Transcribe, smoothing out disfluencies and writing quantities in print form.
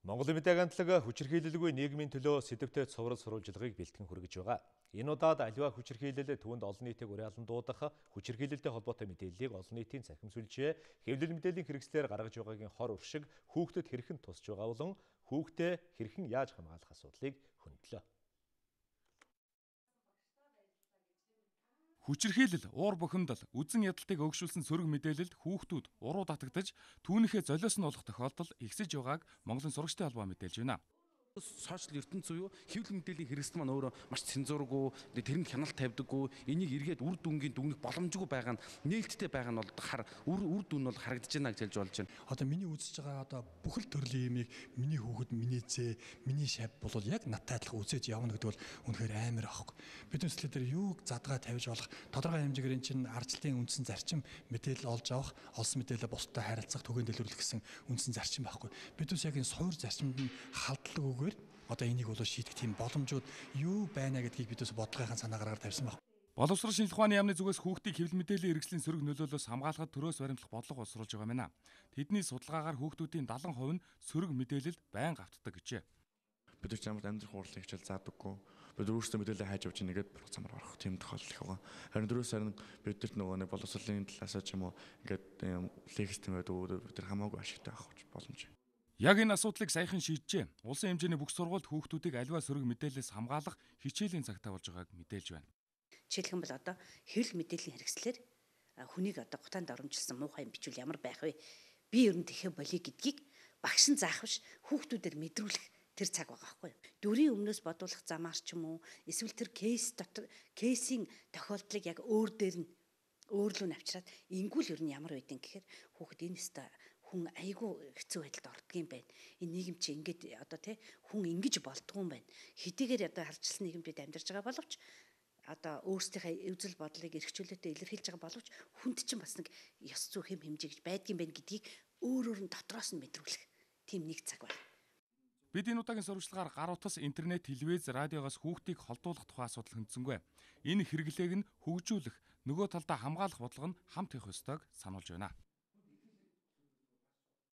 Монголын мэдээ агентлаг хүчирхийлэлгүй нийгмийн төлөө сэдвтэй цоврал сурвалжилгыг бэлтгэн хүргэж байгаа. Энэ удаад аливаа хүчирхийлэл түүнд олон нийтийг уриалан дуудах хүчирхийлэлтэй холбоотой мэдээллийг олон нийтийн цахим сүлжээ хэвлэл мэдээллийн хэрэгслээр гаргаж байгаагийн хор уршиг хүүхдэд хэрхэн тусч байгаа болон хүүхдээ хэрхэн яаж хамгаалах асуудлыг хөндлөө. Хүчирхийлэл, уур бухимдал, үзэн ядалтыг өгшүүлсэн сөрөг мэдээлэлд хүүхдүүд уруу татагдаж түүнийхээ золиос нь олох тохиолдол ихсэж байгааг Монголын сурагчдын холбоо мэдээлж байна. Сошиал ертөнц буюу хэвлэл мэдээллийн хэрэгсэл маань өөрөө маш цензуургүй, тэрэнд хяналт тавьдаггүй, энийг эргээд үр дүнгийн дүгнэх боломжгүй байгаа нь нээлттэй байгаа нь бол үр дүн нь бол харагдаж байна гэж хэлж болж байна. Одоо миний үзэж байгаа бүх л төрлийн юмыг миний хүүхэд, миний зээ, миний шав бол яг надтай адилхан үзэж явна гэдэг бол үнэхээр амар аахгүй. Бидний төслөө дээр юуг задгаа тавьж болох тодорхой хэмжээгээр эн чинь ардчлалын үндсэн зарчим мэдээлэл олж авах, олсон мэдээлэл бусдад харилцах, түгээн дэлгэрүүлэх гэсэн үндсэн зарчим байхгүй. Бидээс яг энэ суур зарчимд нь халдлаггүйгээр одоо энийг бол шийдэх тийм боломжууд юу байна гэдгийг бидээс бодлогынхаа санаа гараар тавьсан байна. Боловсрол шинжилх ухааны яамны зүгээс хүүхдийг хэвлэл мэдээллийн хэрэгслийн сөрөг нөлөөлөөс хамгаалахад төрөөс баримтлах бодлого боловсруулж байгаа мэнэ. Тэдний судалгаагаар хүүхдүүдийн 70% нь сөрөг мэдээлэлд байнга автдаг гэжээ. Бид ч ямар амьдрах хурлыг хичээл заадаггүй. Бид өөрсдөө мэдээлэл хайж авч нэгээд процамаар орох тийм тохиолдол их байгаа. Харин дөрөв сарын бидэрт нөгөө нэг боловсролын талаас ч юм уу ингээд лекцтэй байдаг бид нар хамаагүй ашигтай авах боломж. Яг энэ асуудлыг саяхан шийджээ. Улсын хэмжээний бүх сургуульд хүүхдүүдийг аливаа сөрөг мэдээлэлээс хамгаалах хичээлийн цагтаа болж байгааг мэдээлж байна. Жишээлхэн бол одоо хэвлэл мэдээллийн хэрэгслэр хүнийг одоо гутаанд оромжилсан муухай юм бичвэл ямар байх вэ? Би ер нь тэхэ болиё гэдгийг багш нь заахвш хүүхдүүдээр мэдрүүлэх тэр цаг байгаа байхгүй юу? Дүрийн өмнөөс бодуулах замаар ч юм уу эсвэл тэр кейсийн тохиолдлыг яг өөрлөө навчраад ингүүл ер нь ямар байдин гэхээр хүүхэд энэ өстө хүн айгүй хэцүү байдалд ордгийм байна. Энэ нийгэм чи ингээд одоо хүн ингэж болдгоо юм байна. Хэдийгээр одоо харжлсан нийгэмд амьдарч байгаа боловч одоо өөрсдийнхээ үзэл бодлыг эрхчлөлтөд илэрхийлж байгаа боловч хүнд чинь бас нэг ёс зүй хэм хэмжээ гэж байдгийм байна гэдгийг өөр нь дотроос нь мэдрүүлэх тийм нэг цаг байна. Бид энэ удаагийн сурвалжлагаар гар утас, интернет, телевиз, радиогоос хүүхдийг холдуулах тухай асуудал хөндлөнгүй. Энэ хэрэглээг нь хөгжүүлэх, нөгөө талдаа хамгаалах бодлого нь хамт явах ёстойг сануулж байна.